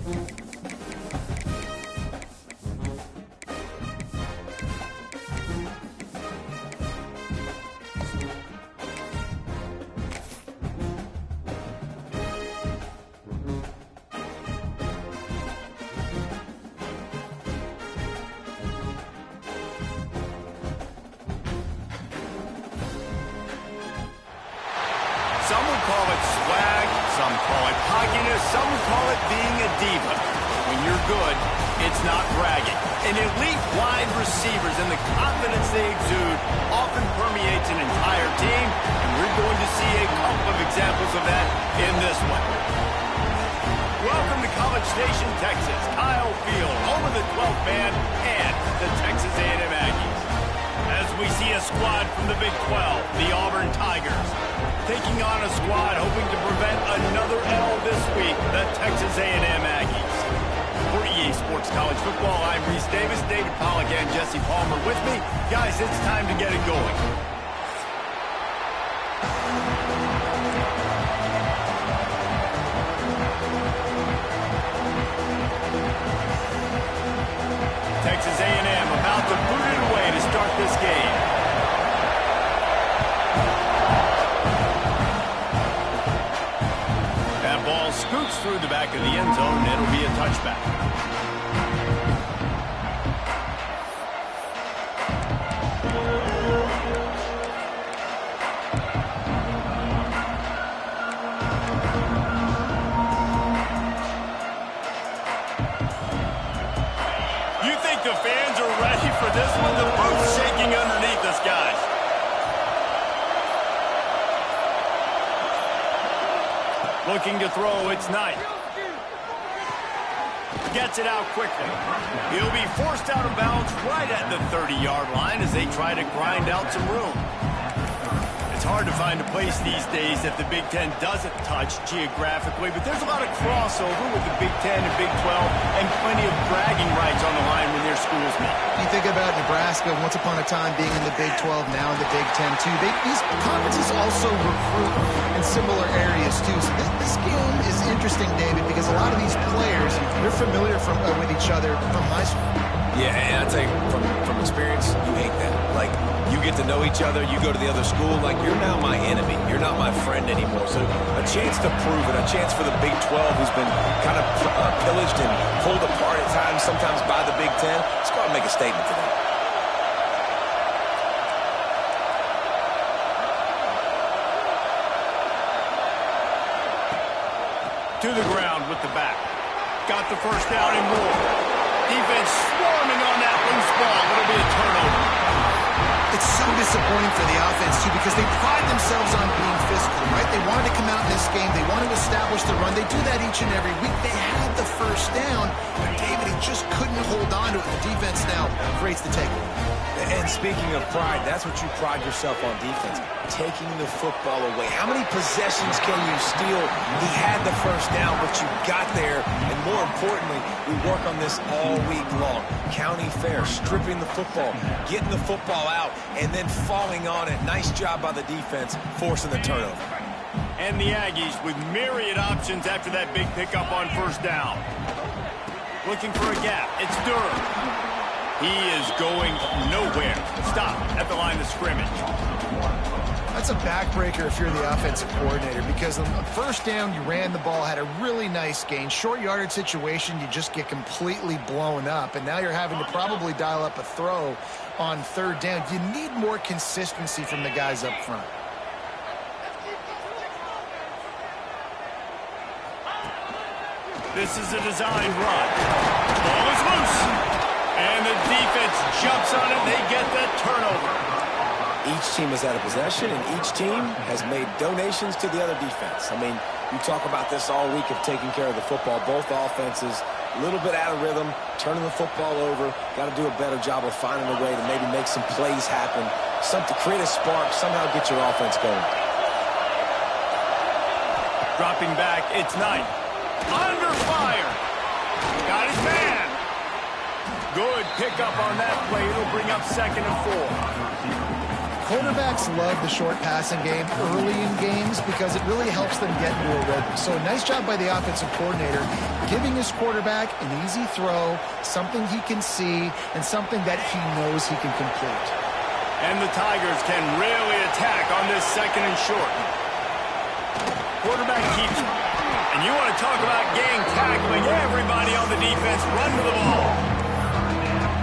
Some would call it swag, some call it cockiness, some would call it being a diva. When you're good, it's not bragging. An elite wide receivers and the confidence they exude often permeates an entire team, and we're going to see a couple of examples of that in this one. Welcome to College Station, Texas. Kyle Field, home of the 12th man and the Texas A&M Aggies. As we see a squad from the Big 12, the Auburn Tigers, taking on a squad hoping to prevent another L this week, the Texas A&M Aggies. For EA Sports College Football, I'm Reese Davis, David Pollack, and Jesse Palmer with me. Guys, it's time to get it going. Texas A&M about to boot it away to start this game. Ball scoots through the back of the end zone, and it'll be a touchback. You think the fans are ready for this one? The boot's shaking underneath us, guys. Looking to throw, it's Knight. Gets it out quickly. He'll be forced out of bounds right at the 30-yard line as they try to grind out some room. It's hard to find a place these days that the Big Ten doesn't touch geographically, but there's a lot of crossover with the Big Ten and Big 12 and plenty of bragging rights on the line when their schools meet. You think about Nebraska, once upon a time being in the Big 12, now in the Big 10 too. These conferences also recruit in similar areas too. So this game is interesting, David, because a lot of these players, they're familiar with each other from high school. Yeah, and I tell you, from experience, you hate that. Like, you get to know each other, you go to the other school, like, you're now my enemy. You're not my friend anymore. So a chance to prove it, a chance for the Big 12, who's been kind of pillaged and pulled apart at times, sometimes by the Big 10. Let's go out and make a statement today. To the ground with the back. Got the first down and more. Defense swarming on that loose ball. It'll be a turnover. It's so disappointing for the offense, too, because they pride themselves on being physical, right? They wanted to come out in this game. They want to establish the run. They do that each and every week. They had the first down, but David, he just couldn't hold on to it. The defense now creates the takeaway. And speaking of pride, that's what you pride yourself on defense, taking the football away. How many possessions can you steal? He had the first down, but you got there. And more importantly, we work on this all week long. County fair, stripping the football, getting the football out, and then falling on it. Nice job by the defense, forcing the turnover. And the Aggies with myriad options after that big pickup on first down. Looking for a gap. It's Durham. He is going nowhere. Stop at the line of scrimmage. That's a backbreaker if you're the offensive coordinator, because on the first down, you ran the ball, had a really nice gain. Short yardage situation, you just get completely blown up, and now you're having to probably dial up a throw on third down. You need more consistency from the guys up front. This is a design run. Ball is loose. And the defense jumps on it. They get the turnover. Each team has had a possession, and each team has made donations to the other defense. I mean, you talk about this all week of taking care of the football. Both offenses, a little bit out of rhythm, turning the football over. Got to do a better job of finding a way to maybe make some plays happen. Something, create a spark, somehow get your offense going. Dropping back, it's Knight. Under fire. Got his man. Good pickup on that play. It'll bring up 2nd and 4. Quarterbacks love the short passing game early in games because it really helps them get into a rhythm. So nice job by the offensive coordinator giving his quarterback an easy throw, something he can see, and something that he knows he can complete. And the Tigers can really attack on this second and short. Quarterback keeps it. And you want to talk about gang tackling. Everybody on the defense run to the ball.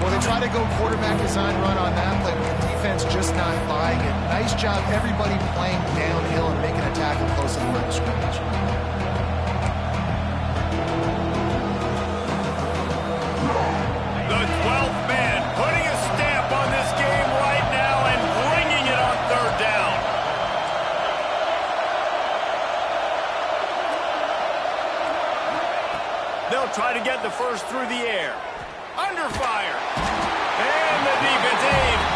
Well, they try to go quarterback design run on that play, but the defense just not buying it. Nice job, everybody playing downhill and making a tackle close to the line of scrimmage. The 12th man putting a stamp on this game right now and bringing it on third down. They'll try to get the first through the air. Under fire. And the defense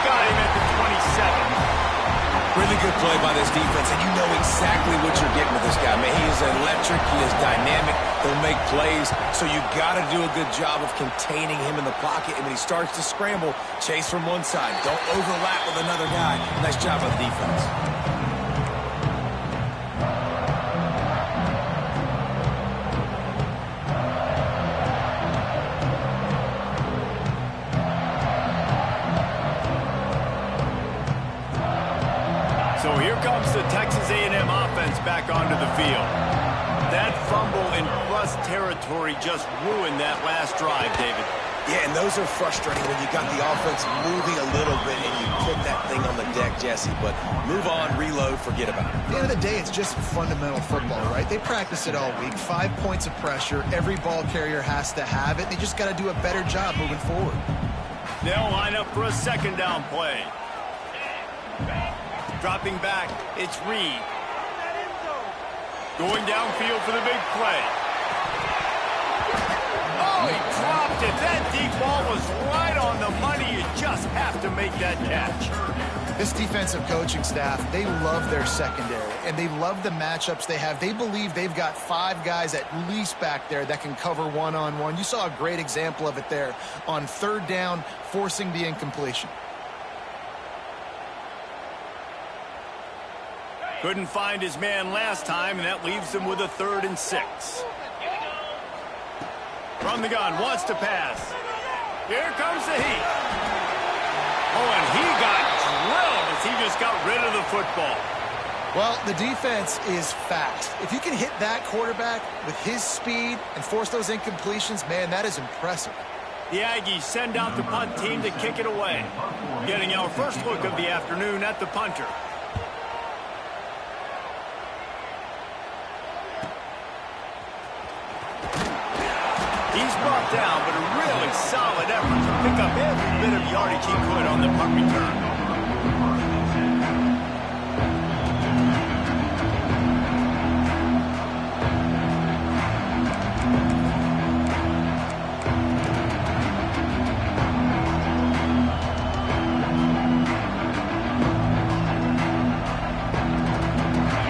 got him at the 27. Really good play by this defense, and you know exactly what you're getting with this guy. Man, he is electric. He is dynamic. He'll make plays, so you got to do a good job of containing him in the pocket. And when he starts to scramble, chase from one side. Don't overlap with another guy. Nice job by the defense. So here comes the Texas A&M offense back onto the field. That fumble in plus territory just ruined that last drive, David. Yeah, and those are frustrating when you got the offense moving a little bit and you put that thing on the deck, Jesse. But move on, reload, forget about it. At the end of the day, it's just fundamental football, right? They practice it all week. 5 points of pressure. Every ball carrier has to have it. They just got to do a better job moving forward. They'll line up for a second down play. Dropping back, it's Reed. Going downfield for the big play. Oh, he dropped it. That deep ball was right on the money. You just have to make that catch. This defensive coaching staff, they love their secondary, and they love the matchups they have. They believe they've got 5 guys at least back there that can cover one-on-one. You saw a great example of it there on third down, forcing the incompletion. Couldn't find his man last time, and that leaves him with a 3rd and 6. From the gun, wants to pass. Here comes the heat. Oh, and he got drilled as he just got rid of the football. Well, the defense is fast. If you can hit that quarterback with his speed and force those incompletions, man, that is impressive. The Aggies send out the punt team to kick it away. Getting our first look of the afternoon at the punter. He's brought down, but a really solid effort to pick up every bit of yardage he could on the punt return.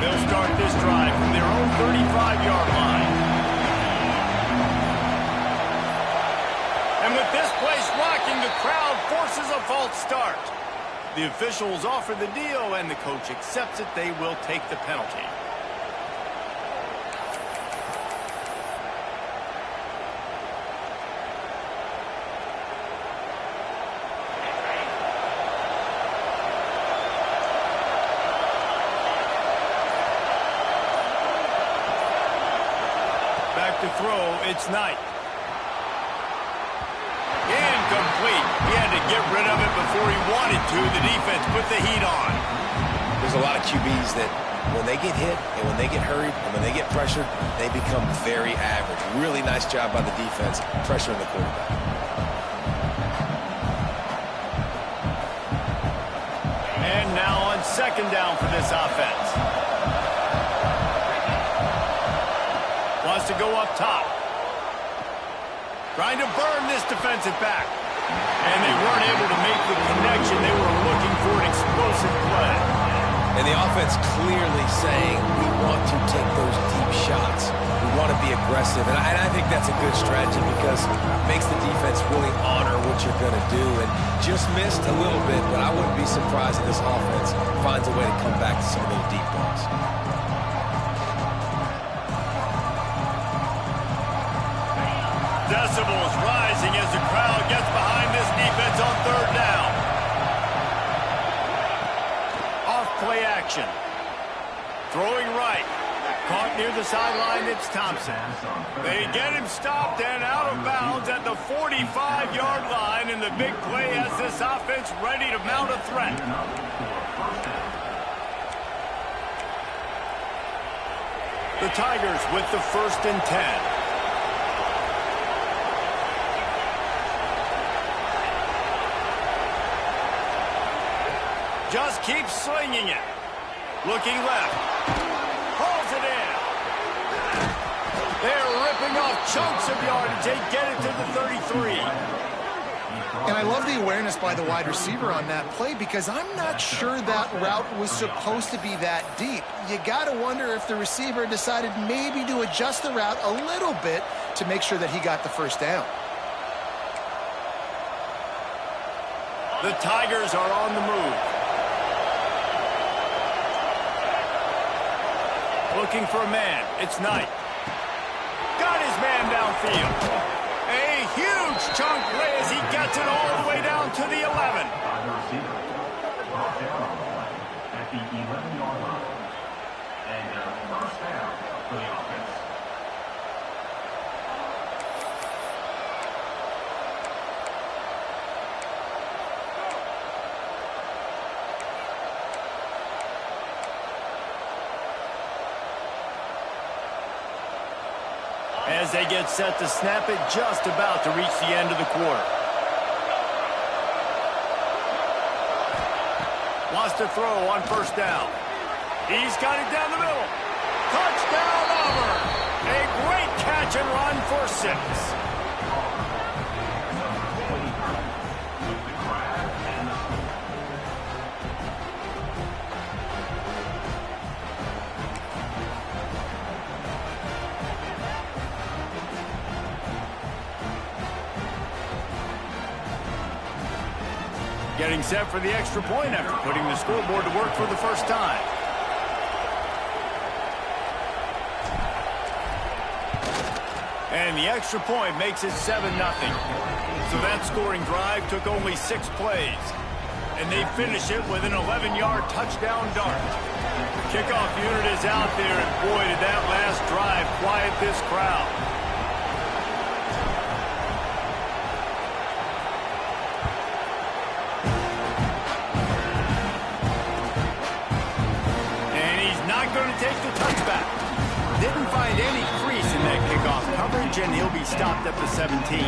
They'll start this drive from their own 35-yard line. And with this place rocking, the crowd forces a false start. The officials offer the deal, and the coach accepts it. They will take the penalty. Back to throw, it's Knight. Incomplete. He had to get rid of it before he wanted to. The defense put the heat on. There's a lot of QBs that when they get hit and when they get hurried and when they get pressured, they become very average. Really nice job by the defense pressuring the quarterback. And now on second down for this offense. Wants to go up top. Trying to burn this defensive back. And they weren't able to make the connection. They were looking for an explosive play. And the offense clearly saying, we want to take those deep shots. We want to be aggressive. And I think that's a good strategy because it makes the defense really honor what you're going to do. And just missed a little bit, but I wouldn't be surprised if this offense finds a way to come back to some of those deep balls. Decibels rising as the crowd gets behind this defense on third down. Off play action. Throwing right. Caught near the sideline, it's Thompson. They get him stopped and out of bounds at the 45-yard line, and the big play has this offense ready to mount a threat. The Tigers with the 1st and 10. Just keeps slinging it. Looking left. Hauls it in. They're ripping off chunks of yardage. They get it to the 33. And I love the awareness by the wide receiver on that play because I'm not sure that route was supposed to be that deep. You got to wonder if the receiver decided maybe to adjust the route a little bit to make sure that he got the 1st down. The Tigers are on the move. Looking for a man. It's Knight. Got his man downfield. A huge chunk play as he gets it all the way down to the 11. At the 11-yard line. And 1st down for the offense. As they get set to snap it, just about to reach the end of the quarter. Wants to throw on 1st down. He's got it down the middle. Touchdown, Auburn! A great catch and run for 6. Getting set for the extra point after putting the scoreboard to work for the 1st time. And the extra point makes it 7-0. So that scoring drive took only 6 plays. And they finish it with an 11-yard touchdown dart. The kickoff unit is out there, and boy, did that last drive quiet this crowd. Going to take the touchback. Didn't find any crease in that kickoff coverage, and he'll be stopped at the 17.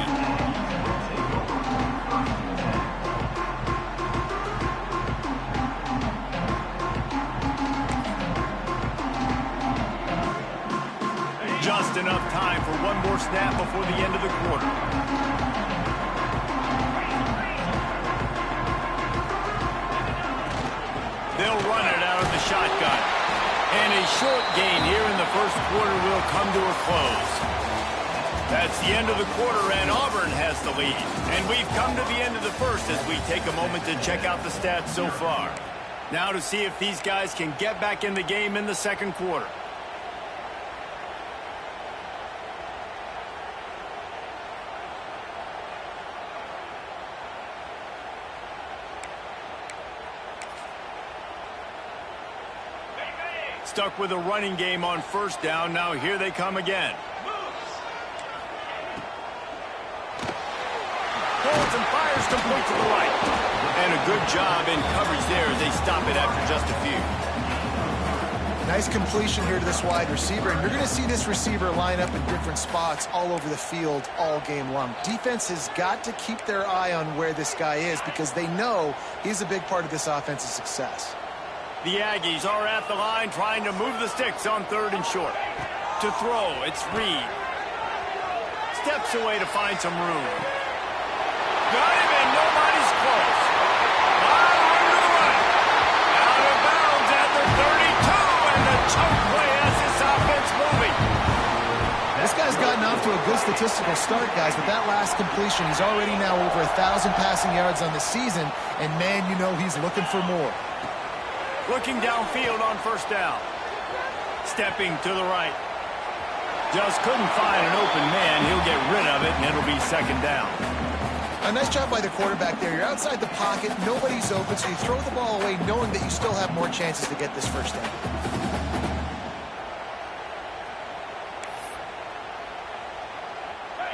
Just enough time for one more snap before the end of the quarter. They'll run it out of the shotgun. And a short gain here in the 1st quarter will come to a close. That's the end of the quarter, and Auburn has the lead. And we've come to the end of the 1st as we take a moment to check out the stats so far. Now to see if these guys can get back in the game in the 2nd quarter. Stuck with a running game on 1st down. Now here they come again. Holds and fires complete to the right. And a good job in coverage there as they stop it after just a few. Nice completion here to this wide receiver, and you're going to see this receiver line up in different spots all over the field all game long. Defense has got to keep their eye on where this guy is because they know he's a big part of this offense's success. The Aggies are at the line trying to move the sticks on 3rd and short. To throw, it's Reed. Steps away to find some room. Got him, and nobody's close. Out of bounds at the off to a good statistical start, guys. With that last completion, he's already now over 1,000 passing yards on the season, and man, you know he's looking for more. Looking downfield on first down. Stepping to the right. Just couldn't find an open man. He'll get rid of it, and it'll be second down. A nice job by the quarterback there. You're outside the pocket, nobody's open, so you throw the ball away knowing that you still have more chances to get this first down.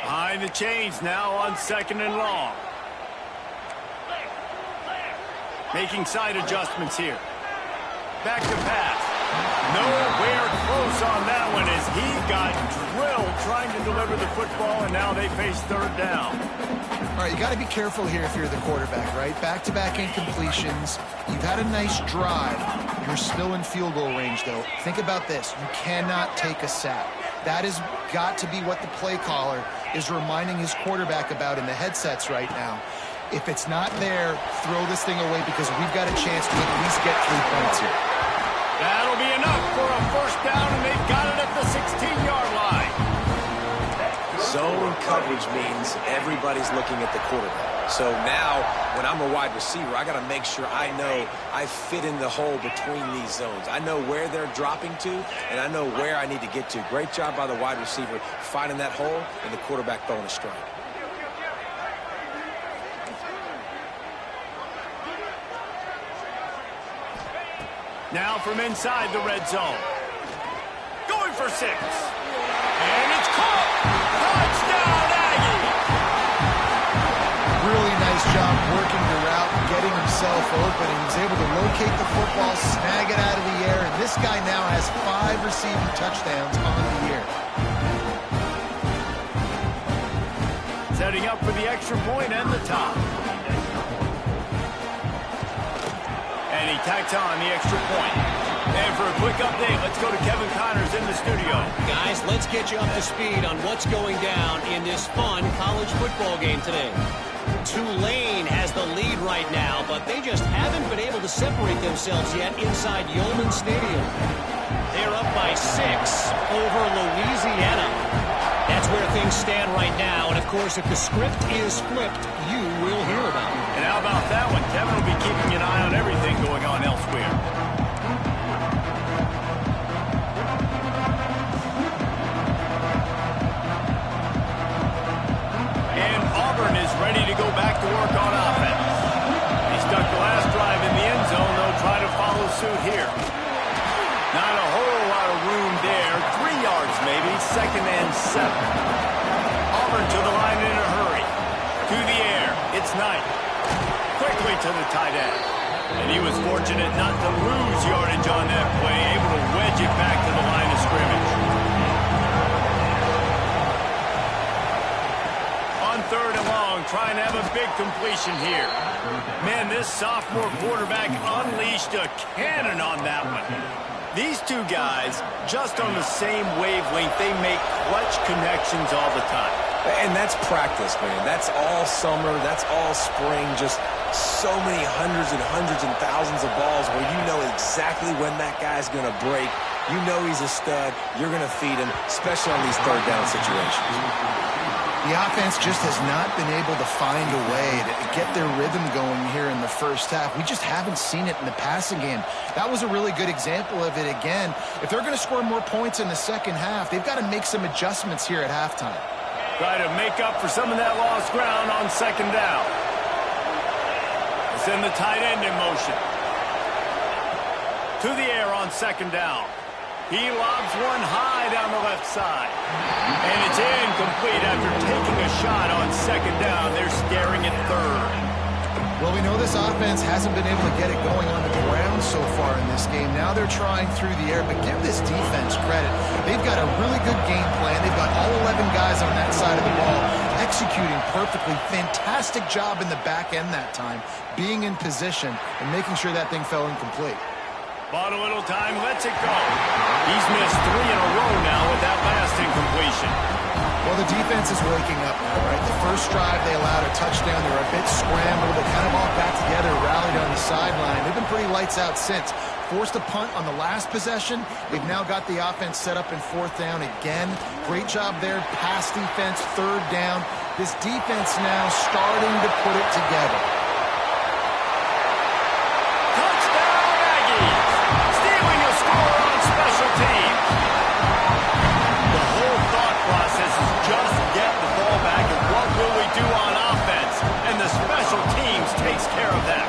Behind the chains now on second and long. Making side adjustments here. Back to pass. Nowhere close on that one as he got drilled trying to deliver the football, and now they face third down. All right, you got to be careful here if you're the quarterback, right? Back-to-back incompletions. You've had a nice drive. You're still in field goal range, though. Think about this. You cannot take a sack. That has got to be what the play caller is reminding his quarterback about in the headsets right now. If it's not there, throw this thing away because we've got a chance to at least get 3 points here. That'll be enough for a first down, and they've got it at the 16-yard line. Zone coverage means everybody's looking at the quarterback. So now, when I'm a wide receiver, I got to make sure I know I fit in the hole between these zones. I know where they're dropping to, and I know where I need to get to. Great job by the wide receiver finding that hole, and the quarterback throwing a strike. Now from inside the red zone. Going for 6. And it's caught. Touchdown, Aggie. Really nice job working the route and getting himself open. And he's able to locate the football, snag it out of the air. And this guy now has 5 receiving touchdowns on the year. Setting up for the extra point and the top. And he tacks on the extra point. And for a quick update, let's go to Kevin Connors in the studio. Guys, let's get you up to speed on what's going down in this fun college football game today. Tulane has the lead right now, but they just haven't been able to separate themselves yet inside Yeoman Stadium. They're up by 6 over Louisiana. That's where things stand right now. And, of course, if the script is flipped, you will hear about it. And how about that one? Kevin will be keeping an eye on everything going on elsewhere. And Auburn is ready to go back to work on offense. He stuck the last drive in the end zone. They'll try to follow suit here. Not a whole lot of room there. 3 yards maybe. Second and 7. Auburn to the line in a hurry. To the air. It's Knight. Quickly to the tight end. And he was fortunate not to lose yardage on that play. Able to wedge it back to the line of scrimmage. On third and long, trying to have a big completion here. Man, this sophomore quarterback unleashed a cannon on that one. These two guys, just on the same wavelength, they make clutch connections all the time. And that's practice, man. That's all summer. That's all spring. Just so many hundreds and thousands of balls where you know exactly when that guy's going to break. You know he's a stud. You're going to feed him, especially on these third down situations. The offense just has not been able to find a way to get their rhythm going here in the first half. We just haven't seen it in the passing game. That was a really good example of it again. If they're going to score more points in the second half, they've got to make some adjustments here at halftime. Try to make up for some of that lost ground on second down. Send the tight end in motion. To the air on second down. He lobs one high down the left side. And it's incomplete after taking a shot on second down. They're staring at third. Well, we know this offense hasn't been able to get it going on the ground so far in this game. Now they're trying through the air, but give this defense credit. They've got a really good game plan. They've got all 11 guys on that side of the ball executing perfectly. Fantastic job in the back end that time, being in position and making sure that thing fell incomplete. Bought a little time, lets it go. He's missed 3 in a row now with that last incompletion. Well, the defense is waking up now, right? The first drive, they allowed a touchdown. They were a bit scrambled. They kind of all got together, rallied on the sideline. They've been pretty lights out since. forced a punt on the last possession. They've now got the offense set up in 4th down again. Great job there. Pass defense, 3rd down. This defense now starting to put it together. Touchdown, Aggies! Stealing a score on special teams. The whole thought process is just get the ball back and what will we do on offense? And the special teams takes care of that.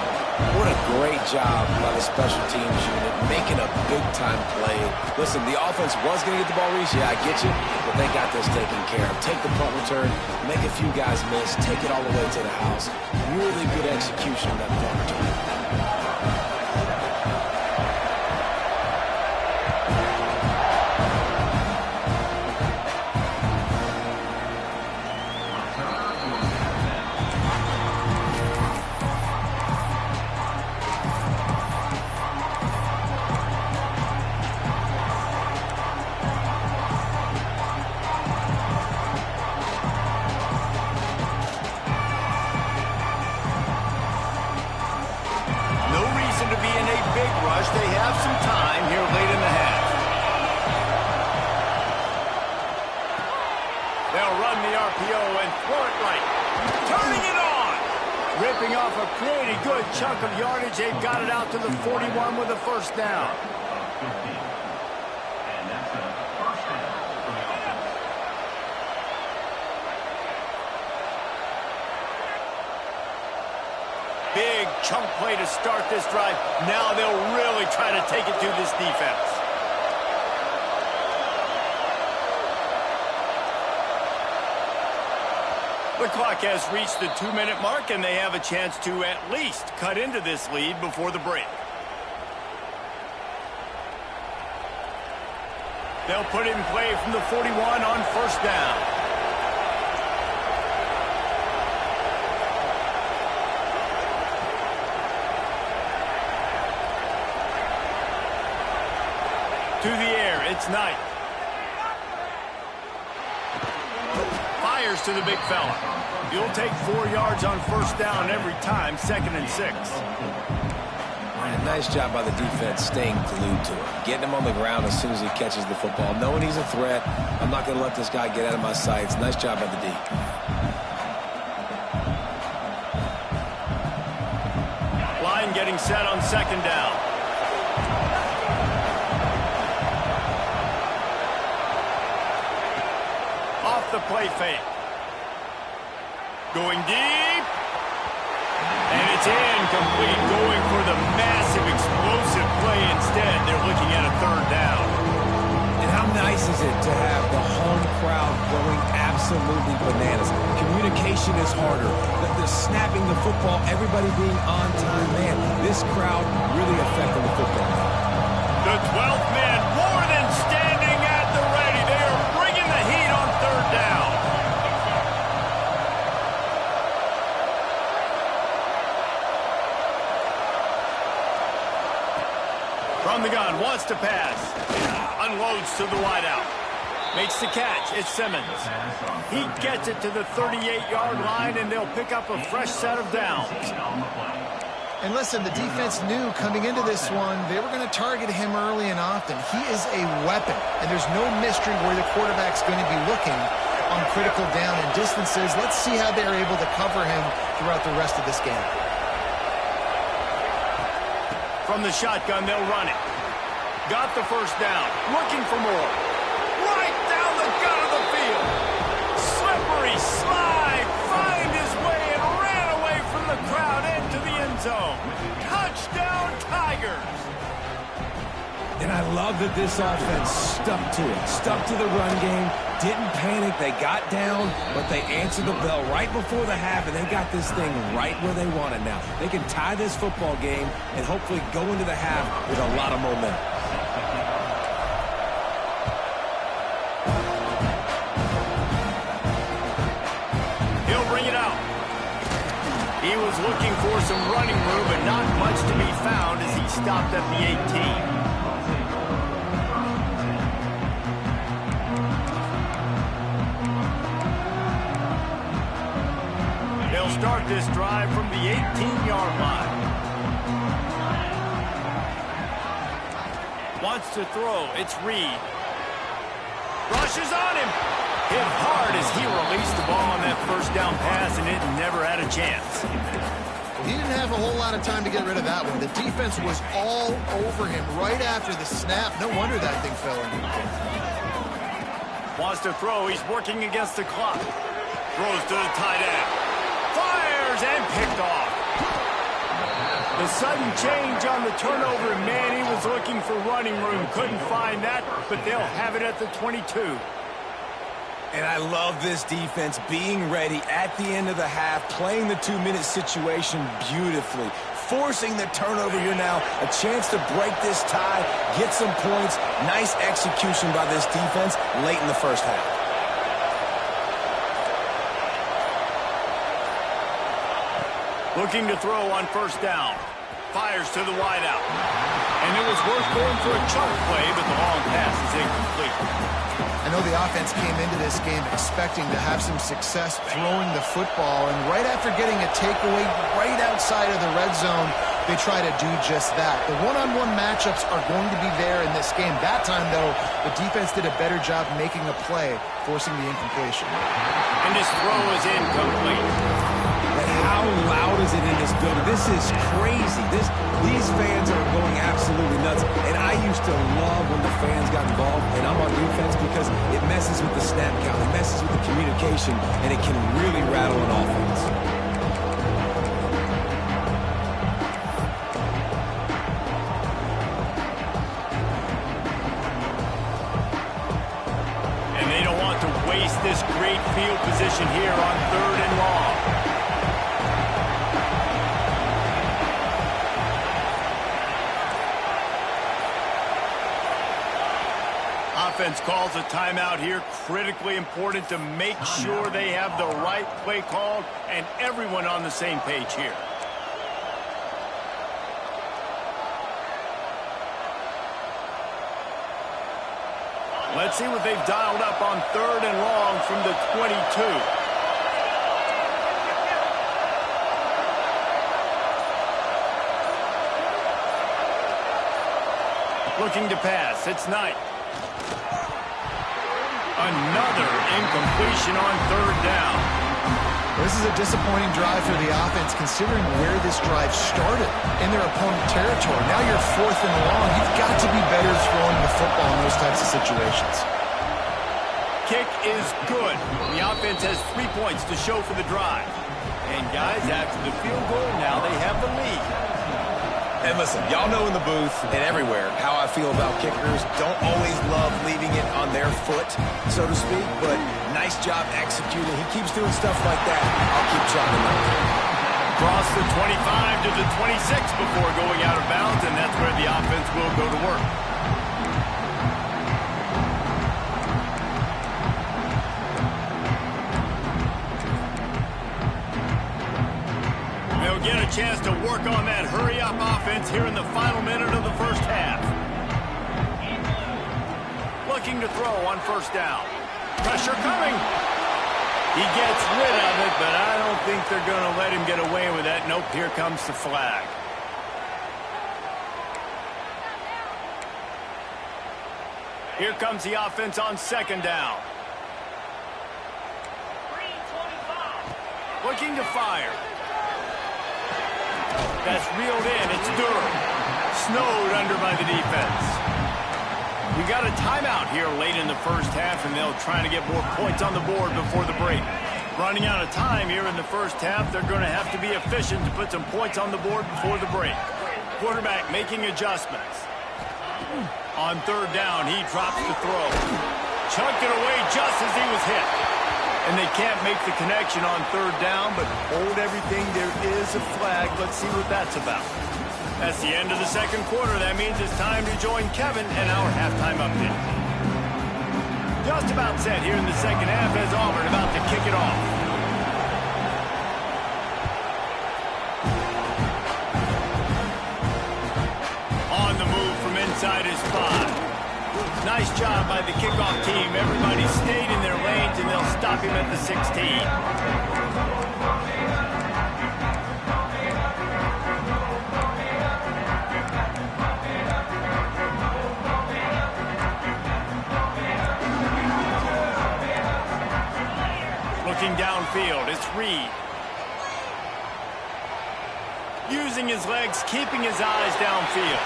What a great job by the special teams unit, making a big-time play. Listen, the offense was going to get the ball reached. Yeah, I get you, but they got this taken care of. Take the punt return, make a few guys miss, take it all the way to the house. Really good execution on that punt return. They have some time here late in the half. They'll run the RPO and throw it right. Turning it on. Ripping off a pretty good chunk of yardage. They've got it out to the 41 with a 1st down. And that's a 1st down for the offense. Big chunk play to start this drive. Now they'll really try to take it to this defense. The clock has reached the 2-minute mark, and they have a chance to at least cut into this lead before the break. They'll put it in play from the 41 on 1st down. To the air, it's Knight. Fires to the big fella. You'll take 4 yards on 1st down every time, 2nd and 6. And nice job by the defense staying glued to him. Getting him on the ground as soon as he catches the football. Knowing he's a threat, I'm not going to let this guy get out of my sights. Nice job by the D. Line getting set on 2nd down. Off the play fake. Going deep. And it's incomplete. Going for the massive, explosive play instead. They're looking at a 3rd down. And how nice is it to have the home crowd going absolutely bananas? Communication is harder. The snapping the football, everybody being on time. Man, this crowd really affecting the football. The 12th man more than standing at the ready. They are bringing the heat on 3rd down. From the gun, wants to pass. Unloads to the wideout. Makes the catch. It's Simmons. He gets it to the 38-yard line, and they'll pick up a fresh set of downs. And listen, the defense knew coming into this one, they were going to target him early and often. He is a weapon, and there's no mystery where the quarterback's going to be looking on critical down and distances. Let's see how they're able to cover him throughout the rest of this game. From the shotgun, they'll run it. Got the 1st down. Looking for more. Right down the gut of the field. Slippery slide. Find his way and ran away from the crowd into the end zone. Touchdown, Tigers. And I love that this offense stuck to it. Stuck to the run game. Didn't panic. They got down, but they answered the bell right before the half, and they got this thing right where they want it now. They can tie this football game and hopefully go into the half with a lot of momentum. He'll bring it out. He was looking for some running room, but not much to be found as he stopped at the 18. Start this drive from the 18-yard line. Wants to throw. It's Reed. Rushes on him. Hit hard as he released the ball on that first down pass, and it never had a chance. He didn't have a whole lot of time to get rid of that one. The defense was all over him right after the snap. No wonder that thing fell in. Wants to throw. He's working against the clock. Throws to the tight end. Fires and picked off. The sudden change on the turnover, man, he was looking for running room. Couldn't find that, but they'll have it at the 22. And I love this defense being ready at the end of the half, playing the 2-minute situation beautifully, forcing the turnover here now, a chance to break this tie, get some points. Nice execution by this defense late in the first half. Looking to throw on first down. Fires to the wideout. And it was worth going for a chunk play, but the long pass is incomplete. I know the offense came into this game expecting to have some success throwing the football, and right after getting a takeaway right outside of the red zone, they try to do just that. The one-on-one matchups are going to be there in this game. That time, though, the defense did a better job making a play, forcing the incompletion. And this throw is incomplete. How loud is it in this building? This is crazy. These fans are going absolutely nuts. And I used to love when the fans got involved, and I'm on defense because it messes with the snap count, it messes with the communication, and it can really rattle an offense. And they don't want to waste this great field position here on 3rd and long. Offense calls a timeout here. Critically important to make sure they have the right play called and everyone on the same page here. Let's see what they've dialed up on 3rd and long from the 22. Looking to pass. It's Knight. Another incompletion on 3rd down. This is a disappointing drive for the offense, considering where this drive started in their opponent territory. Now you're 4th and long. You've got to be better throwing the football in those types of situations. Kick is good. The offense has 3 points to show for the drive. And guys, after the field goal, now they have the lead. And listen, y'all know in the booth and everywhere how I feel about kickers. Don't always love leaving it on their foot, so to speak, but nice job executing. He keeps doing stuff like that. I'll keep chalking up. Cross the 25 to the 26 before going out of bounds, and that's where the offense will go to work. They'll get a chance to work on that hurry-up offense here in the final minute of the first half. Looking to throw on first down. Pressure coming. He gets rid of it, but I don't think they're going to let him get away with that. Nope, here comes the flag. Here comes the offense on 2nd down. Looking to fire. That's reeled in. It's Durham. Snowed under by the defense. We got a timeout here late in the first half, and they'll try to get more points on the board before the break. Running out of time here in the first half, they're going to have to be efficient to put some points on the board before the break. Quarterback making adjustments. On 3rd down, he drops the throw. Chunked it away just as he was hit. And they can't make the connection on 3rd down, but hold everything. There is a flag. Let's see what that's about. That's the end of the second quarter. That means it's time to join Kevin and our halftime update. Just about set here in the second half as Auburn about to kick it off. On the move from inside his 5. Nice job by the kickoff team. Everybody stayed in their lanes, and they'll stop him at the 16. Looking downfield, it's Reed. Using his legs, keeping his eyes downfield.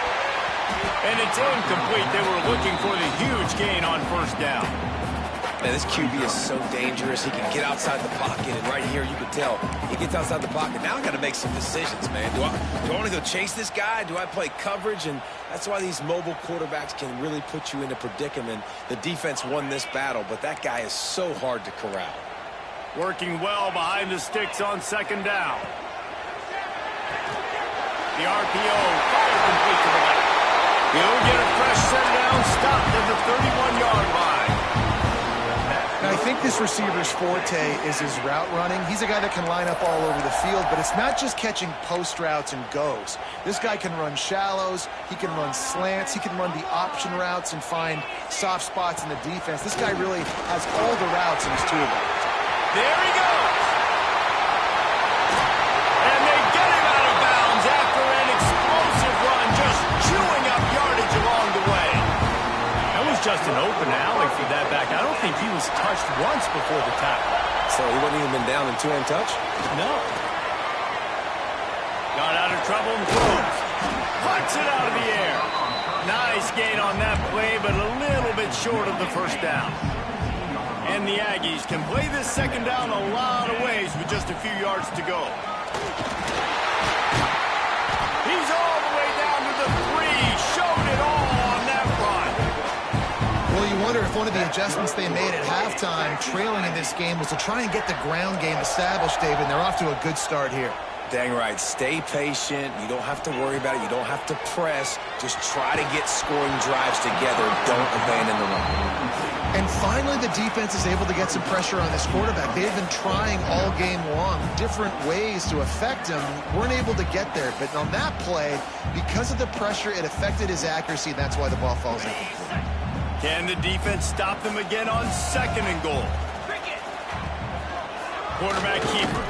And it's incomplete. They were looking for the huge gain on first down. Man, this QB is so dangerous. He can get outside the pocket, and right here you can tell he gets outside the pocket. Now I got to make some decisions, man. Do I want to go chase this guy? Do I play coverage? And that's why these mobile quarterbacks can really put you in a predicament. The defense won this battle, but that guy is so hard to corral. Working well behind the sticks on second down. The RPO fires complete to the left. He'll get a fresh set down, stopped at the 31-yard line. Now, I think this receiver's forte is his route running. He's a guy that can line up all over the field, but it's not just catching post routes and goes. This guy can run shallows, he can run slants, he can run the option routes and find soft spots in the defense. This guy really has all the routes in his toolbox. There he goes! And they get him out of bounds after an explosive run, just chewing up yardage along the way. That was just an open alley for that back. I don't think he was touched once before the tackle. So he wouldn't even been down in two-hand touch? No. Got out of trouble and throws. Puts it out of the air. Nice gain on that play, but a little bit short of the first down. And the Aggies can play this second down a lot of ways with just a few yards to go. He's all the way down to the 3. Showed it all on that run. Well, you wonder if one of the adjustments they made at halftime, trailing in this game, was to try and get the ground game established, David, and they're off to a good start here. Dang right. Stay patient. You don't have to worry about it. You don't have to press. Just try to get scoring drives together. Don't abandon the run. And finally, the defense is able to get some pressure on this quarterback. They've been trying all game long different ways to affect him. Weren't able to get there. But on that play, because of the pressure, it affected his accuracy. That's why the ball falls incomplete. Can the defense stop them again on second and goal? Quarterback keeper.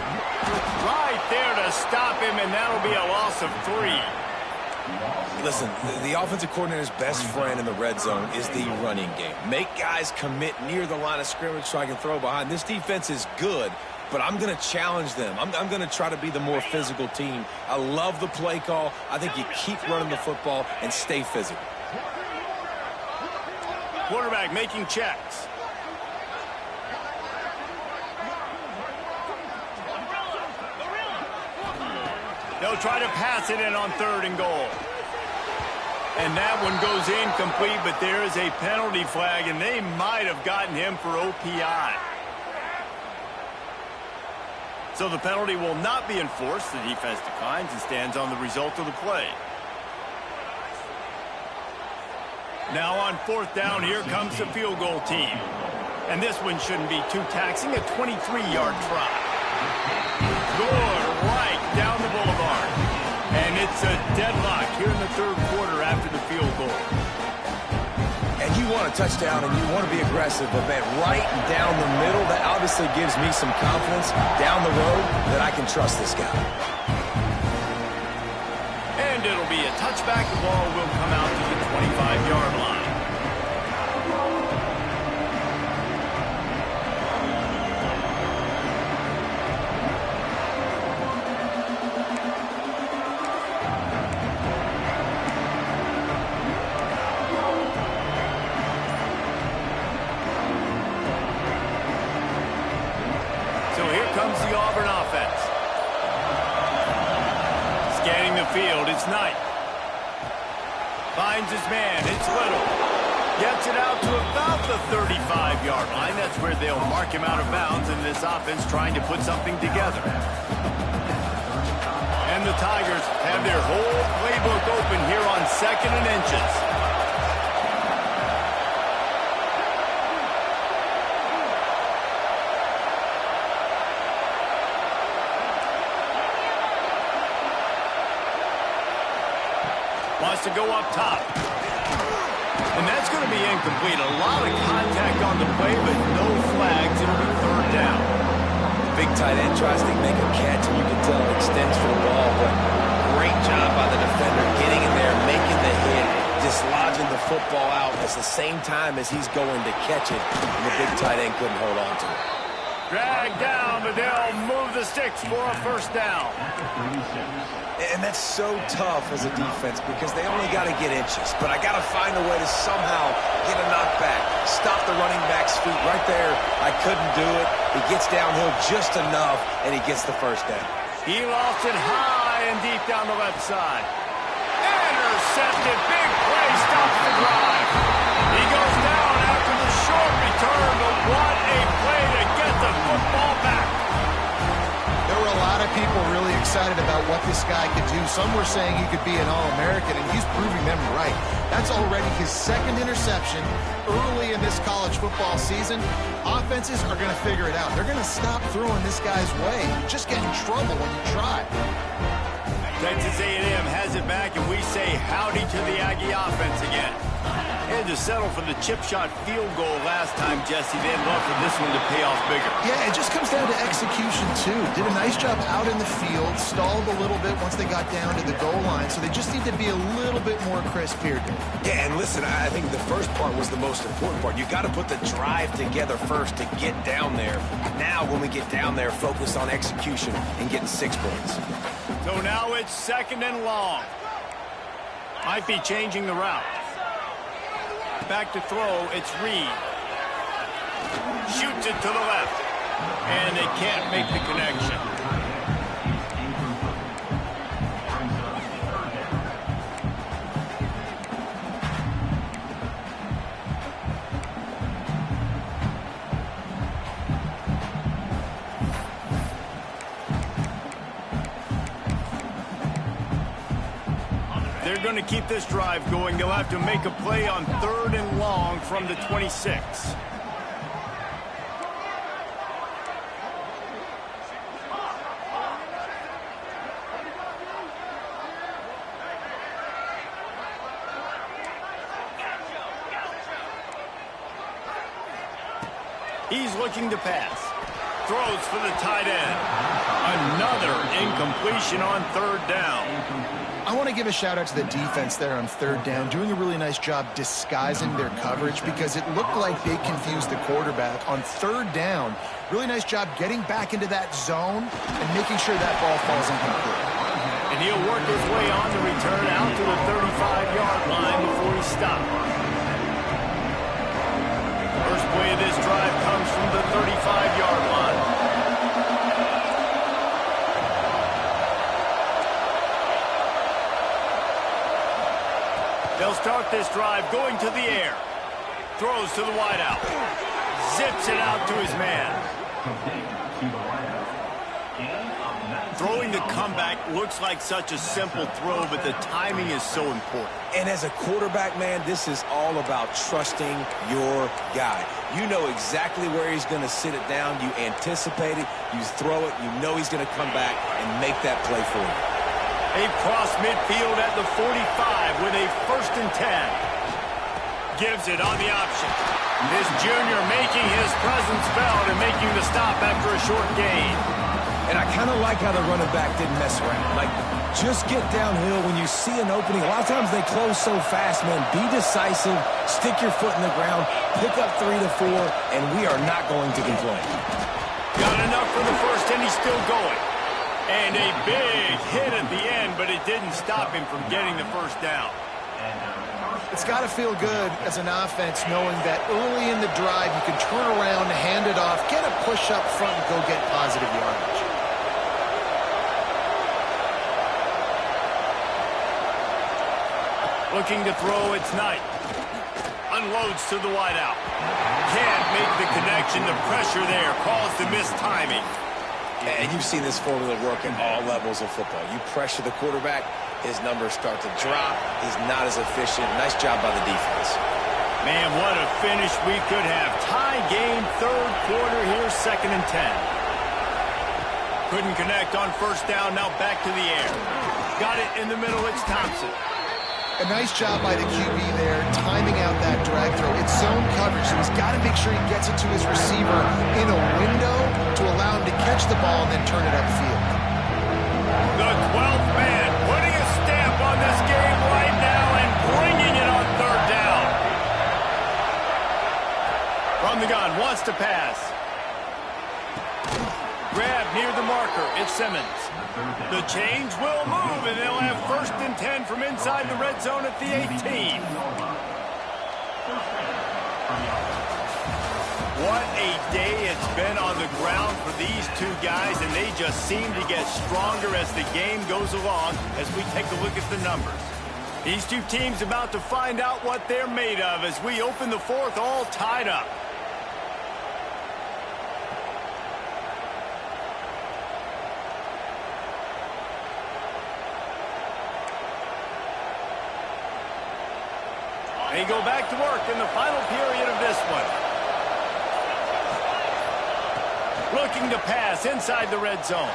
Right there to stop him, and that'll be a loss of 3. Listen, the offensive coordinator's best friend in the red zone is the running game. Make guys commit near the line of scrimmage so I can throw behind. This defense is good, but I'm going to challenge them. I'm going to try to be the more physical team. I love the play call. I think you keep running the football and stay physical. Quarterback making checks. They'll try to pass it in on third and goal. And that one goes incomplete, but there is a penalty flag, and they might have gotten him for OPI. So the penalty will not be enforced. The defense declines and stands on the result of the play. Now on fourth down, here comes the field goal team. And this one shouldn't be too taxing, a 23-yard try. Scored right down the boulevard. And it's a deadlock here in the third quarter after the field goal. And you want a touchdown and you want to be aggressive, but man, right down the middle, that obviously gives me some confidence down the road that I can trust this guy. And it'll be a touchback. The ball will come out to the 25-yard line. So here comes the Auburn offense. Scanning the field, it's Knight. Finds his man, it's Little. Gets it out to about the 35-yard line. That's where they'll mark him out of bounds, and this offense trying to put something together. And the Tigers have their whole playbook open here on second and inches. Wants to go up top. And that's going to be incomplete. A lot of contact on the play, but no flags. It'll be third down. Big tight end tries to make a catch, and you can tell it extends for the ball, but great job by the defender getting in there, making the hit, dislodging the football out at the same time as he's going to catch it, and the big tight end couldn't hold on to it. Dragged down, but they'll move the sticks for a first down. And that's so tough as a defense because they only got to get inches. But I got to find a way to somehow get a knockback, stop the running back's feet right there. I couldn't do it. He gets downhill just enough, and he gets the first down. He lost it high and deep down the left side. Intercepted. Big play stops the drive. He goes down after the short return, but what a play to get the football back. There were a lot of people really excited about what this guy could do. Some were saying he could be an All-American, and he's proving them right. That's already his second interception early in this college football season. Offenses are going to figure it out. They're going to stop throwing this guy's way. You just get in trouble when you try. Texas A&M has it back, and we say howdy to the Aggie offense again. Had to settle for the chip shot field goal last time, Jesse. They'd love for this one to pay off bigger. Yeah, it just comes down to execution, too. Did a nice job out in the field, stalled a little bit once they got down to the goal line, so they just need to be a little bit more crisp here. Yeah, and listen, I think the first part was the most important part. You got to put the drive together first to get down there. Now, when we get down there, focus on execution and getting 6 points. So now it's second and long. Might be changing the route. Back to throw, it's Reed. Shoots it to the left. And they can't make the connection. They're going to keep this drive going. They'll have to make a play on third and long from the 26. He's looking to pass. Throws for the tight end. Another incompletion on third down. I want to give a shout-out to the defense there on third down, doing a really nice job disguising their coverage because it looked like they confused the quarterback on third down. Really nice job getting back into that zone and making sure that ball falls incomplete. And he'll work his way on the return out to the 35-yard line before he stopped. First play of this drive comes from the 35-yard line. They'll start this drive going to the air. Throws to the wideout. Zips it out to his man. Throwing the comeback looks like such a simple throw, but the timing is so important. And as a quarterback, man, this is all about trusting your guy. You know exactly where he's going to sit it down. You anticipate it. You throw it. You know he's going to come back and make that play for you. They cross midfield at the 45 with a 1st and 10. Gives it on the option. This junior making his presence felt and making the stop after a short gain. And I kind of like how the running back didn't mess around. Like, just get downhill when you see an opening. A lot of times they close so fast, man. Be decisive, stick your foot in the ground, pick up 3 to 4, and we are not going to complain. Got enough for the first, and he's still going. And a big hit at the end, but it didn't stop him from getting the first down. It's got to feel good as an offense knowing that early in the drive you can turn around, hand it off, get a push up front, and go get positive yardage. Looking to throw, it's Knight. Unloads to the wideout. Can't make the connection. The pressure there caused the missed timing. And you've seen this formula work at all levels of football. You pressure the quarterback, his numbers start to drop. He's not as efficient. Nice job by the defense. Man, what a finish we could have. Tie game, third quarter here, 2nd and 10. Couldn't connect on first down, now back to the air. Got it in the middle, it's Thompson. A nice job by the QB there, timing out that drag throw. It's zone coverage, so he's got to make sure he gets it to his receiver in a window to allow him to catch the ball and then turn it upfield. The 12th man putting a stamp on this game right now and bringing it on third down. From the gun, wants to pass. Grab near the marker. It's Simmons. The change will move, and they'll have 1st and 10 from inside the red zone at the 18. What a day it's been on the ground for these two guys, and they just seem to get stronger as the game goes along as we take a look at the numbers. These two teams about to find out what they're made of as we open the 4th all tied up. They go back to work in the final period of this one. Looking to pass inside the red zone.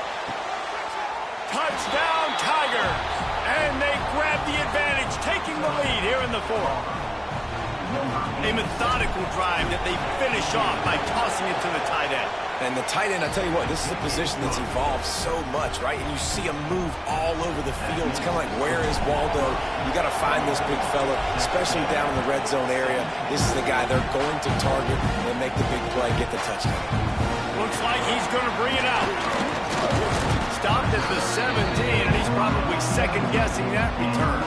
Touchdown, Tigers! And they grab the advantage, taking the lead here in the 4th. A methodical drive that they finish off by tossing it to the tight end. And the tight end, I tell you what, this is a position that's evolved so much, right? And you see him move all over the field. It's kind of like, where is Waldo? You got to find this big fella, especially down in the red zone area. This is the guy they're going to target and make the big play, get the touchdown. Looks like he's going to bring it out. Stopped at the 17, and he's probably second-guessing that return.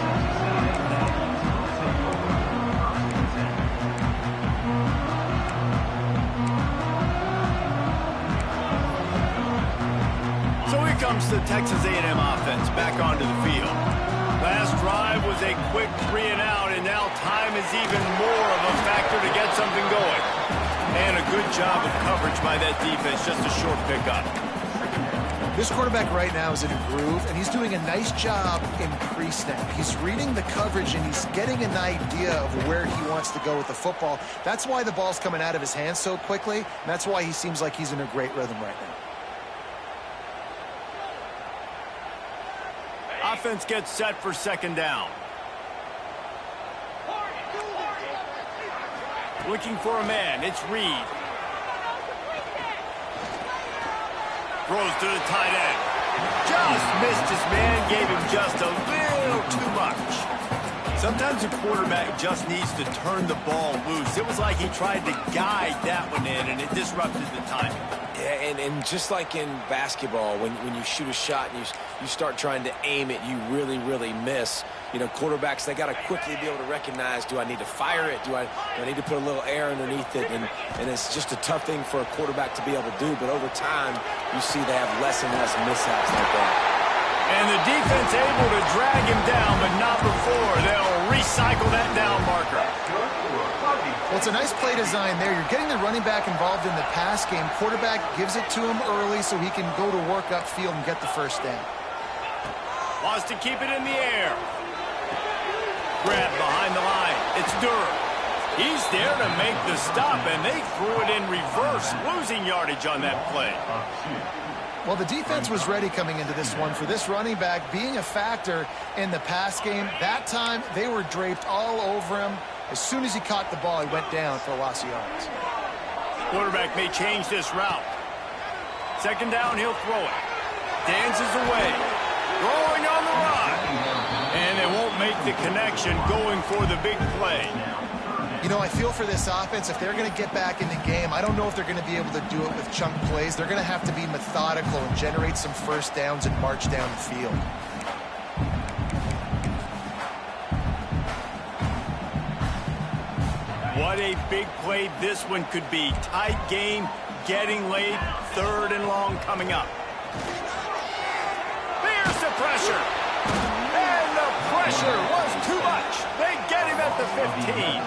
So here comes the Texas A&M offense back onto the field. Last drive was a quick 3-and-out, and now time is even more of a factor to get something going. And a good job of coverage by that defense, just a short pickup. This quarterback right now is in a groove, and he's doing a nice job in pre-snap. He's reading the coverage, and he's getting an idea of where he wants to go with the football. That's why the ball's coming out of his hands so quickly, and that's why he seems like he's in a great rhythm right now. Offense gets set for 2nd down. Looking for a man. It's Reed. Throws to the tight end. Just missed his man. Gave him just a little too much. Sometimes a quarterback just needs to turn the ball loose. It was like he tried to guide that one in, and it disrupted the timing. Yeah, and just like in basketball, when you shoot a shot and you start trying to aim it, you really miss. You know, quarterbacks, they got to quickly be able to recognize, do I need to fire it? Do I need to put a little air underneath it? And it's just a tough thing for a quarterback to be able to do. But over time, you see they have less and less mishaps like that. And the defense able to drag him down, but not before. They'll recycle that down marker. Well, it's a nice play design there. You're getting the running back involved in the pass game. Quarterback gives it to him early so he can go to work upfield and get the 1st down. Wants to keep it in the air. Grab behind the line. It's Durham. He's there to make the stop, and they threw it in reverse, losing yardage on that play. Well, the defense was ready coming into this one for this running back being a factor in the pass game. That time, they were draped all over him. As soon as he caught the ball, he went down for a loss of yards. Quarterback may change this route. 2nd down, he'll throw it. Dances away. Throwing on the run. And they won't make the connection going for the big play. You know, I feel for this offense, if they're going to get back in the game, I don't know if they're going to be able to do it with chunk plays. They're going to have to be methodical and generate some 1st downs and march down the field. What a big play this one could be. Tight game, getting late, 3rd and long coming up. There's the pressure. And the pressure was too much. They get him at the 15.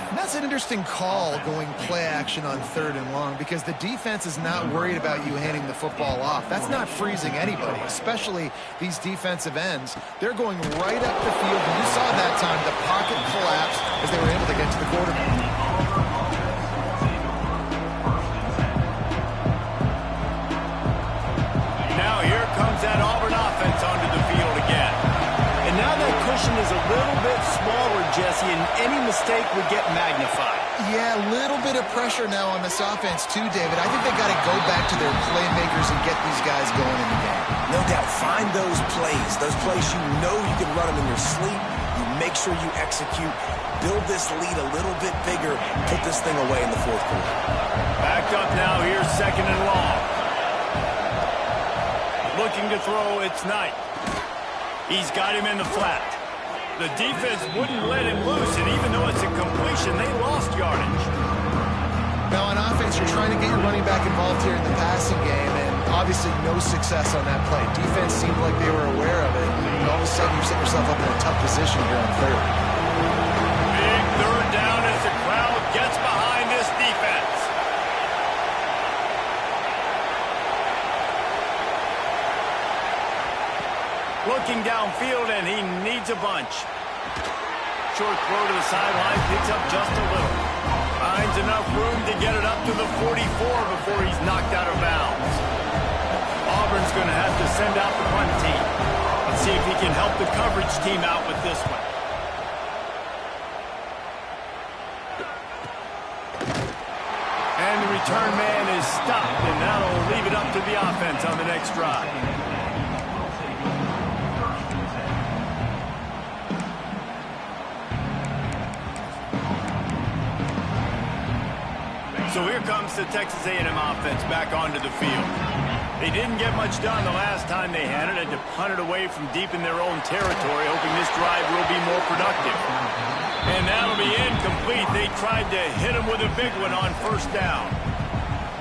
And that's an interesting call going play action on 3rd and long because the defense is not worried about you handing the football off. That's not freezing anybody, especially these defensive ends. They're going right up the field, and you saw that time the pocket collapse as they were able to get to the quarterback. Now here comes that Auburn offense onto the field again. And now that cushion is a little bit smaller, Jesse, and any mistake would get magnified. Yeah, a little bit of pressure now on this offense too, David. I think they got to go back to their playmakers and get these guys going in the game. No doubt. Find those plays you know you can run them in your sleep. You make sure you execute. Build this lead a little bit bigger. Put this thing away in the 4th quarter. Backed up now. Here's 2nd and long. looking to throw. It's Knight. He's got him in the flat. The defense wouldn't let him loose, and even though it's a completion, they lost yardage. Now, on offense, you're trying to get your running back involved here in the passing game, and obviously no success on that play. Defense seemed like they were aware of it, and all of a sudden you set yourself up in a tough position here on third. Big third down as the crowd gets behind this defense. Looking downfield, and he needs a bunch. Short throw to the sideline, picks up just a little. Finds enough room to get it up to the 44 before he's knocked out of bounds. Auburn's going to have to send out the punt team. Let's see if he can help the coverage team out with this one. And the return man is stopped, and that'll leave it up to the offense on the next drive. So here comes the Texas A&M offense back onto the field. They didn't get much done the last time they had it, had to punt it away from deep in their own territory, hoping this drive will be more productive. And that'll be incomplete. They tried to hit him with a big one on first down.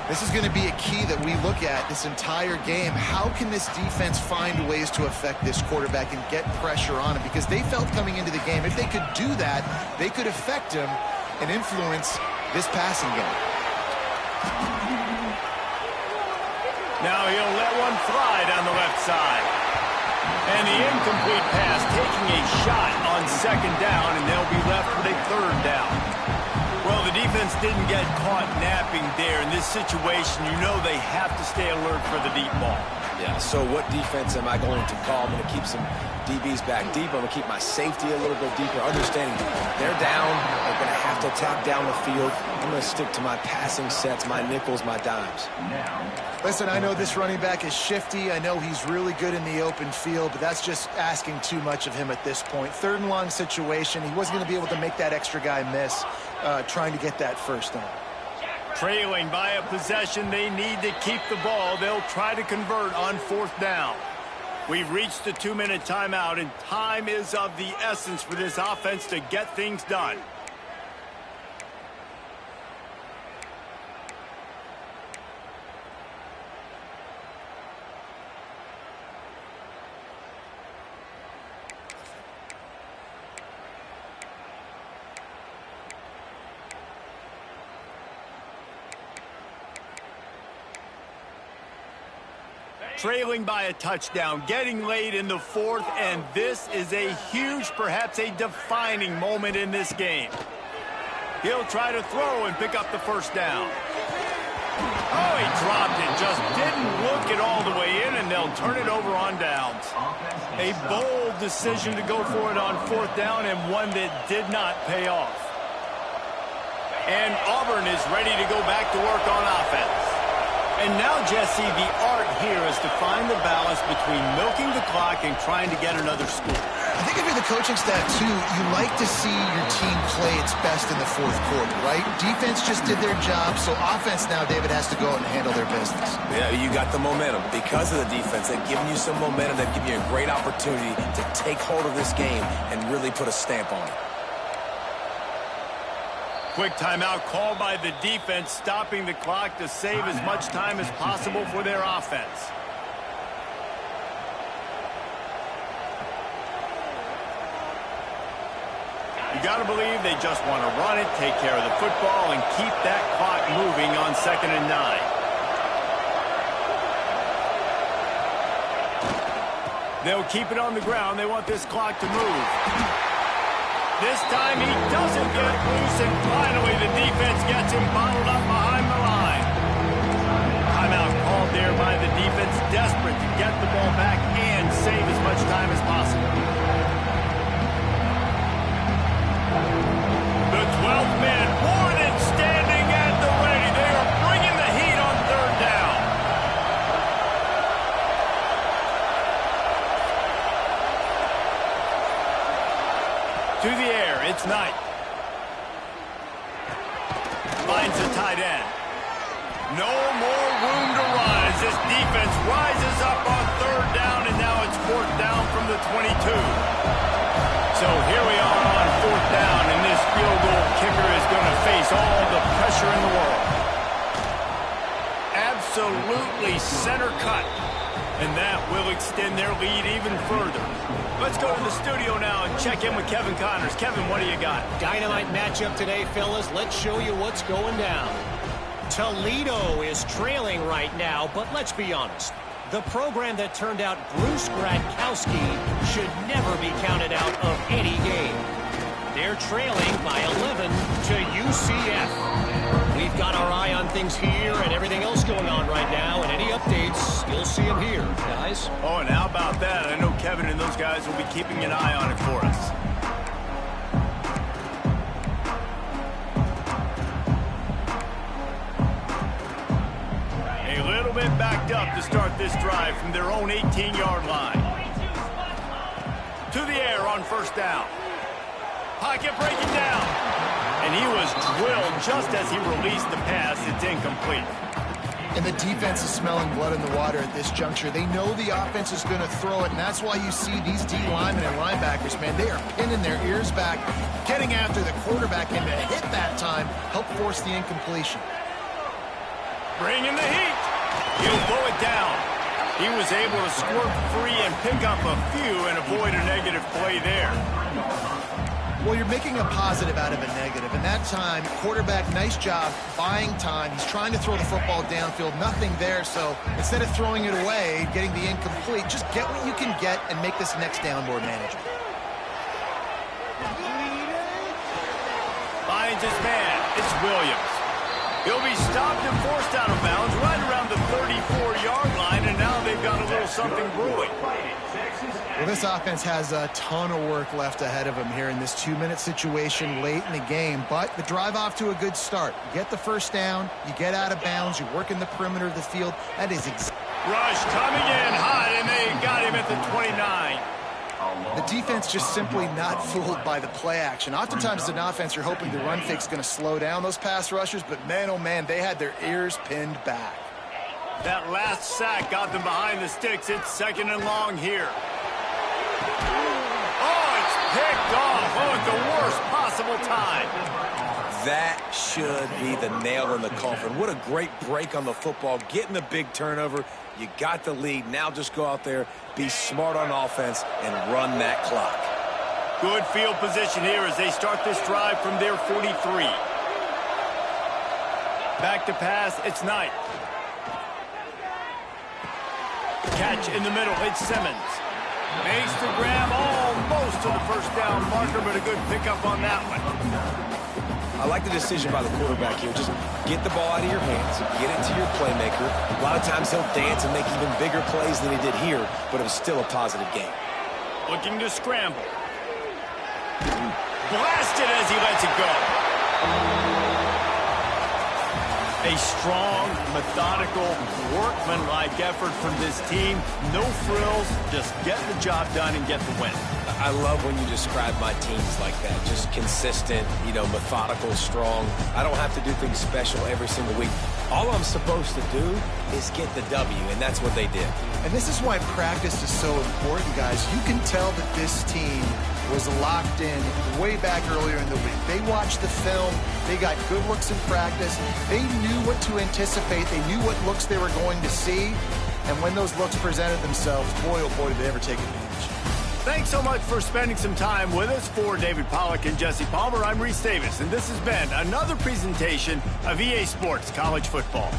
This is going to be a key that we look at this entire game. How can this defense find ways to affect this quarterback and get pressure on him? Because they felt coming into the game, if they could do that, they could affect him and influence this passing game. Now he'll let one fly down the left side. And the incomplete pass taking a shot on second down, and they'll be left with a third down. Well, the defense didn't get caught napping there. In this situation, you know they have to stay alert for the deep ball. Yeah, so what defense am I going to call? I'm going to keep some DBs back deep. I'm going to keep my safety a little bit deeper, understanding they're down. They're going to have to attack down the field. I'm going to stick to my passing sets, my nickels, my dimes. Listen, I know this running back is shifty. I know he's really good in the open field, but that's just asking too much of him at this point. Third and long situation. He wasn't going to be able to make that extra guy miss trying to get that first down. Trailing by a possession, they need to keep the ball. They'll try to convert on fourth down. We've reached the 2-minute timeout, and time is of the essence for this offense to get things done. Trailing by a touchdown, getting late in the fourth, and this is a huge, perhaps a defining moment in this game. He'll try to throw and pick up the first down. Oh, he dropped it, just didn't look it all the way in, and they'll turn it over on downs. A bold decision to go for it on fourth down, and one that did not pay off. And Auburn is ready to go back to work on offense. And now, Jesse, the art here is to find the balance between milking the clock and trying to get another score. I think if you're the coaching staff, too, you like to see your team play its best in the fourth quarter, right? Defense just did their job, so offense now, David, has to go out and handle their business. Yeah, you got the momentum. Because of the defense, they've given you some momentum. They've given you a great opportunity to take hold of this game and really put a stamp on it. Quick timeout called by the defense, stopping the clock to save as much time as possible for their offense. You got to believe they just want to run it, take care of the football, and keep that clock moving on 2nd and 9. They'll keep it on the ground. They want this clock to move. This time he doesn't get loose, and finally the defense gets him bottled up behind the line. Timeout called there by the defense, desperate to get the ball back and save as much time as possible. The 12th man more than standing at the ready. They are bringing the heat on third down. To the air, it's Knight. Finds the tight end. No more room to run as as this defense rises up on third down, and now it's fourth down from the 22. So here we are on fourth down, and this field goal kicker is going to face all the pressure in the world. Absolutely center cut, and that will extend their lead even further. Let's go to the studio now and check in with Kevin Connors. Kevin, what do you got? Dynamite matchup today, fellas. Let's show you what's going down. Toledo is trailing right now, but let's be honest. The program that turned out Bruce Gradkowski should never be counted out of any game. They're trailing by 11 to UCF. We've got our eye on things here and everything else going on right now, and any updates, you'll see them here, guys. Oh, and how about that? I know Kevin and those guys will be keeping an eye on it for us. A little bit backed up to start this drive from their own 18-yard line. To the air on first down. Pocket breaking down. And he was drilled just as he released the pass. It's incomplete. And the defense is smelling blood in the water at this juncture. They know the offense is going to throw it, and that's why you see these D linemen and linebackers, man, they are pinning their ears back, getting after the quarterback, and to hit that time, help force the incompletion. Bringing the heat. He'll blow it down. He was able to squirt free and pick up a few and avoid a negative play there. Well, you're making a positive out of a negative, and that time, quarterback, nice job buying time. He's trying to throw the football downfield, nothing there, so instead of throwing it away, getting the incomplete, just get what you can get and make this next down more manageable. Finds his man. It's Williams. He'll be stopped and forced out of bounds right around the 34-yard line, and now they've got a little something brewing. Well, this offense has a ton of work left ahead of them here in this 2-minute situation late in the game, but the drive off to a good start. You get the first down, you get out of bounds, you work in the perimeter of the field. That is Rush coming in hot, and they got him at the 29. The defense just simply not fooled by the play action. Oftentimes as an offense, you're hoping the run fake's going to slow down those pass rushers, but man, oh man, they had their ears pinned back. That last sack got them behind the sticks. It's second and long here. Oh, it's picked off. Oh, at the worst possible time. That should be the nail in the coffin. What a great break on the football. Getting the big turnover. You got the lead. Now just go out there, be smart on offense, and run that clock. Good field position here as they start this drive from their 43. Back to pass. It's Knight. Catch in the middle. It's Simmons. Makes the grab almost to the first down marker, but a good pickup on that one. I like the decision by the quarterback here. Just get the ball out of your hands, get it to your playmaker. A lot of times he'll dance and make even bigger plays than he did here, but it was still a positive game. Looking to scramble. Blasted as he lets it go. A strong, methodical, workman-like effort from this team. No frills, just get the job done and get the win. I love when you describe my teams like that. Just consistent, methodical, strong. I don't have to do things special every single week. All I'm supposed to do is get the W, and that's what they did. And this is why practice is so important, guys. You can tell that this team was locked in way back earlier in the week. They watched the film. They got good looks in practice. They knew what to anticipate. They knew what looks they were going to see. And when those looks presented themselves, boy, oh boy, did they ever take advantage. Thanks so much for spending some time with us. For David Pollack and Jesse Palmer, I'm Reese Davis, and this has been another presentation of EA Sports College Football.